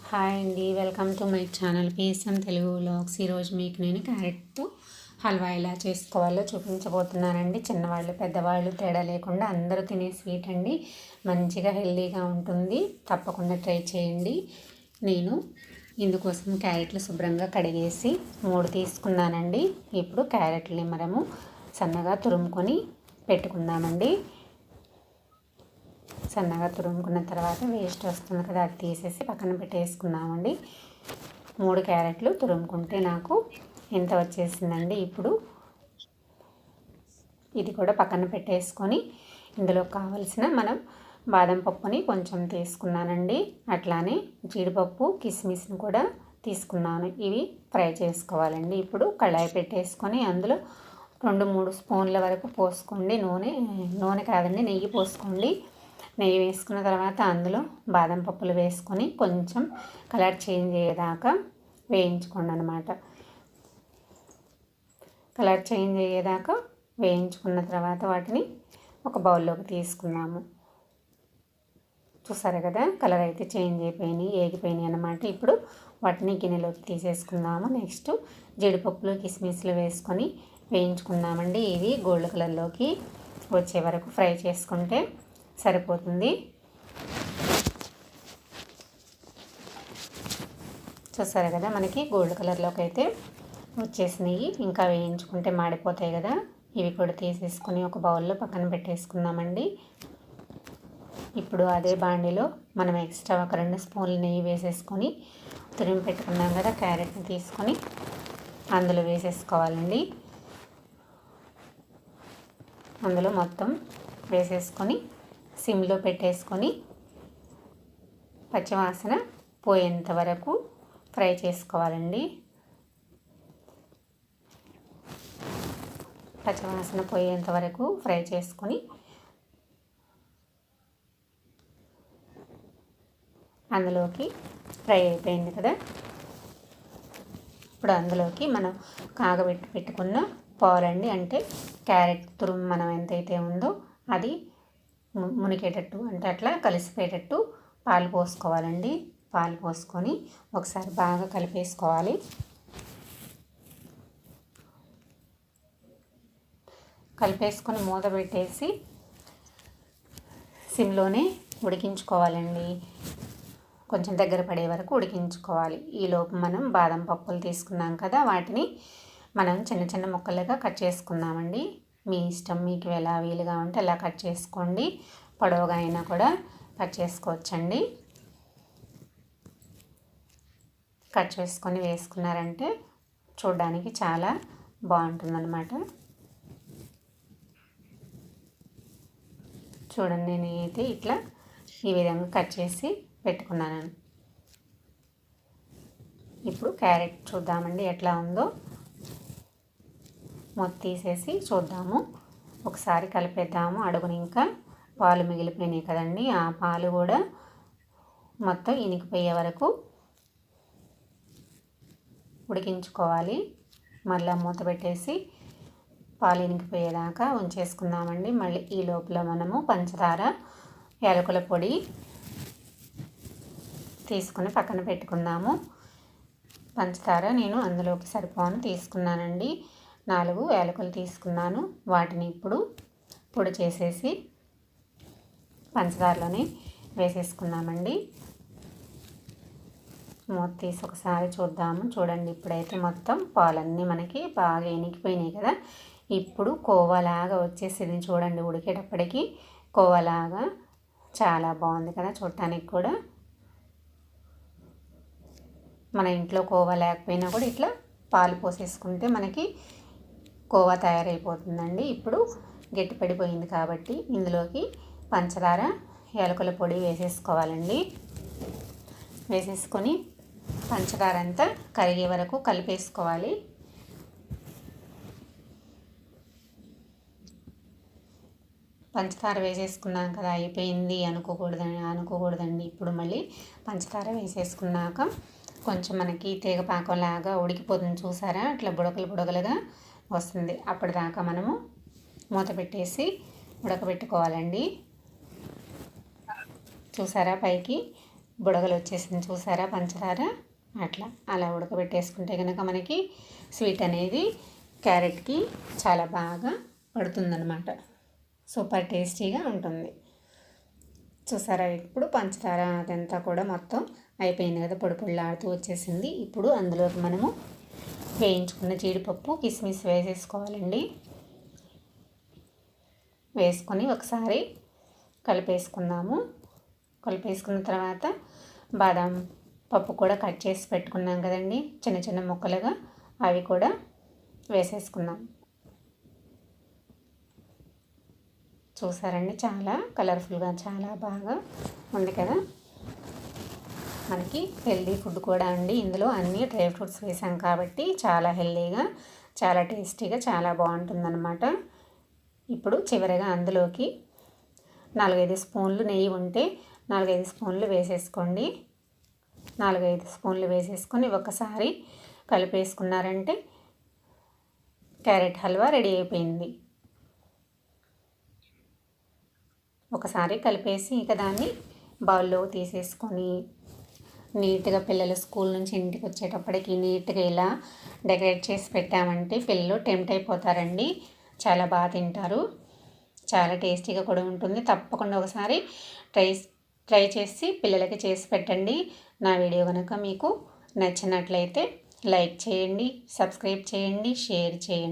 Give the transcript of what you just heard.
Hi అండి, welcome to my channel PSM Telugu vlogs. ఈరోజు మీకు నేను క్యారెట్తో హల్వా ఎలా చేసుకోవాలో చూపించబోతున్నానండి. చిన్నవాళ్ళు పెద్దవాళ్ళు తేడా లేకుండా అందరూ తినే స్వీట్ అండి. మంచిగా హెల్దీగా ఉంటుంది, తప్పకుండా ట్రై చేయండి. నేను ఇందుకోసం క్యారెట్లు శుభ్రంగా కడిగేసి 3 తీసుకున్నానండి. ఇప్పుడు క్యారెట్లని మనము సన్నగా తురుముకొని పెట్టుకుందామండి. సన్నగా తురుముకున్న తర్వాత వేస్ట్ వస్తుంది కదా, అది తీసేసి పక్కన పెట్టేసుకున్నామండి. 3 క్యారెట్లు తురుముకుంటే నాకు ఎంత వచ్చేసిందండి. ఇప్పుడు ఇది కూడా పక్కన పెట్టేసుకొని ఇందులో కావలసిన మనం బాదం పప్పుని కొంచెం తీసుకున్నానండి. అట్లానే జీడిపప్పు కిస్మిస్ని కూడా తీసుకున్నాను. ఇవి ఫ్రై చేసుకోవాలండి. ఇప్పుడు కళాయి పెట్టేసుకొని అందులో 2-3 స్పూన్ల వరకు పోసుకోండి. నూనె కాదండి, నెయ్యి పోసుకోండి. నెయ్యి వేసుకున్న తర్వాత అందులో బాదం పప్పులు వేసుకొని కొంచెం కలర్ చేంజ్ అయ్యేదాకా వేయించుకోండి అన్నమాట. కలర్ చేంజ్ అయ్యేదాకా వేయించుకున్న తర్వాత వాటిని ఒక బౌల్లోకి తీసుకున్నాము. చూసారు కదా, కలర్ అయితే చేంజ్ అయిపోయినాయి, ఏగిపోయినాయి అన్నమాట. ఇప్పుడు వాటిని గిన్నెలోకి తీసేసుకుందాము. నెక్స్ట్ జీడిపప్పులు కిస్మిస్లు వేసుకొని వేయించుకుందామండి. ఇవి గోల్డ్ కలర్లోకి వచ్చే వరకు ఫ్రై చేసుకుంటే సరిపోతుంది. చూసారు కదా, మనకి గోల్డ్ కలర్లోకి అయితే వచ్చేసినాయి. ఇంకా వేయించుకుంటే మాడిపోతాయి కదా. ఇవి కూడా తీసేసుకొని ఒక బౌల్లో పక్కన పెట్టేసుకుందామండి. ఇప్పుడు అదే బాండిలో మనం ఎక్స్ట్రా ఒక 2 స్పూన్లు నెయ్యి వేసేసుకొని తురిమి పెట్టుకున్నాం కదా క్యారెట్ని తీసుకొని అందులో వేసేసుకోవాలండి. అందులో మొత్తం వేసేసుకొని సిమ్లో పెట్టేసుకొని పచ్చివాసన పోయేంత వరకు ఫ్రై చేసుకోవాలండి. పచ్చివాసన పోయేంత వరకు ఫ్రై చేసుకొని అందులోకి ఫ్రై అయిపోయింది కదా. ఇప్పుడు అందులోకి మనం కాగబెట్టి పెట్టుకున్న పాలండి, అంటే క్యారెట్ తురుము మనం ఎంతైతే ఉందో అది మునిగేటట్టు, అంటే అట్లా కలిసిపోయేటట్టు పాలు పోసుకోవాలండి. పాలు పోసుకొని ఒకసారి బాగా కలిపేసుకోవాలి. కలిపేసుకొని మూత పెట్టేసి సిమ్లోనే ఉడికించుకోవాలండి. కొంచెం దగ్గర పడే వరకు ఉడికించుకోవాలి. ఈలోపు మనం బాదం పప్పులు తీసుకున్నాం కదా, వాటిని మనం చిన్న చిన్న ముక్కలుగా కట్ చేసుకుందామండి. మీ ఇష్టం, మీకు ఎలా వీలుగా ఉంటే అలా కట్ చేసుకోండి. పొడవుగా అయినా కూడా కట్ చేసుకోవచ్చండి. కట్ చేసుకొని వేసుకున్నారంటే చూడడానికి చాలా బాగుంటుందన్నమాట. చూడండి, నేనైతే ఇట్లా ఈ విధంగా కట్ చేసి పెట్టుకున్నాను. ఇప్పుడు క్యారెట్ చూద్దామండి ఎట్లా ఉందో. మొత్తం తీసేసి చూద్దాము. ఒకసారి కలిపేద్దాము. అడుగుని ఇంకా పాలు మిగిలిపోయినాయి కదండి, ఆ పాలు కూడా మొత్తం ఇనికిపోయే వరకు ఉడికించుకోవాలి. మళ్ళీ మూత పెట్టేసి పాలు ఇనికిపోయేదాకా ఉంచేసుకుందామండి. మళ్ళీ ఈ లోపల మనము పంచదార, యాలకుల పొడి తీసుకుని పక్కన పెట్టుకుందాము. పంచదార నేను అందులోకి సరిపోను తీసుకున్నానండి. 4 యాలకులు తీసుకున్నాను. వాటిని ఇప్పుడు పొడి చేసేసి పంచదారలోనే వేసేసుకున్నామండి. మూత తీసి ఒకసారి చూద్దాము. చూడండి, ఇప్పుడైతే మొత్తం పాలన్నీ మనకి బాగా ఎనికిపోయినాయి కదా. ఇప్పుడు కోవాలాగా వచ్చేసింది చూడండి. ఉడికేటప్పటికి కోవాలాగా చాలా బాగుంది కదా చూడటానికి కూడా. మన ఇంట్లో కోవా లేకపోయినా కూడా ఇట్లా పాలు పోసేసుకుంటే మనకి కోవా తయారైపోతుందండి. ఇప్పుడు గట్టిపడిపోయింది కాబట్టి ఇందులోకి పంచదార, యాలకుల పొడి వేసేసుకోవాలండి. వేసేసుకొని పంచదార అంతా కరిగే వరకు కలిపేసుకోవాలి. పంచదార వేసేసుకున్నాం కదా, అయిపోయింది అనుకోకూడదండి. ఇప్పుడు మళ్ళీ పంచదార వేసేసుకున్నాక కొంచెం మనకి తీగ పాకంలాగా ఉడికిపోతుంది చూసారా, అట్లా బుడగలుగా వస్తుంది. అప్పటిదాకా మనము మూత పెట్టేసి ఉడకబెట్టుకోవాలండి. చూసారా, పైకి బుడగలు వచ్చేసింది చూసారా పంచదార. అలా ఉడకబెట్టేసుకుంటే కనుక మనకి స్వీట్ అనేది క్యారెట్కి చాలా బాగా పడుతుందన్నమాట. సూపర్ టేస్టీగా ఉంటుంది. చూసారా ఇప్పుడు పంచదార అదంతా కూడా మొత్తం అయిపోయింది కదా, పొడి పొడిలాడుతూ వచ్చేసింది. ఇప్పుడు అందులోకి మనము వేయించుకున్న జీడిపప్పు కిస్మిస్ వేసేసుకోవాలండి. వేసుకొని ఒకసారి కలిపేసుకుందాము. కలిపేసుకున్న తర్వాత బాదం పప్పు కూడా కట్ చేసి పెట్టుకున్నాం కదండి చిన్న చిన్న ముక్కలుగా, అవి కూడా వేసేసుకుందాం. చూసారండి చాలా కలర్ఫుల్గా చాలా బాగా ఉంది కదా. మనకి హెల్దీ ఫుడ్ కూడా అండి. ఇందులో అన్ని డ్రై ఫ్రూట్స్ వేసాం కాబట్టి చాలా హెల్దీగా చాలా టేస్టీగా చాలా బాగుంటుందన్నమాట. ఇప్పుడు చివరిగా అందులోకి 4-5 స్పూన్లు నెయ్యి ఉంటే 4-5 స్పూన్లు వేసేసుకోండి. 4-5 స్పూన్లు వేసేసుకొని ఒకసారి కలిపేసుకున్నారంటే క్యారెట్ హల్వా రెడీ అయిపోయింది. ఒకసారి కలిపేసి ఇక దాన్ని బౌల్లో తీసేసుకొని నీట్గా పిల్లలు స్కూల్ నుంచి ఇంటికి వచ్చేటప్పటికి నీట్గా ఇలా డెకరేట్ చేసి పెట్టామంటే పిల్లలు టెంప్ట్ అయిపోతారండి. చాలా బాగా తింటారు. చాలా టేస్టీగా కూడా ఉంటుంది. తప్పకుండా ఒకసారి ట్రై చేసి పిల్లలకి చేసి పెట్టండి. నా వీడియో కనుక మీకు నచ్చినట్లయితే లైక్ చేయండి, సబ్స్క్రైబ్ చేయండి, షేర్ చేయండి.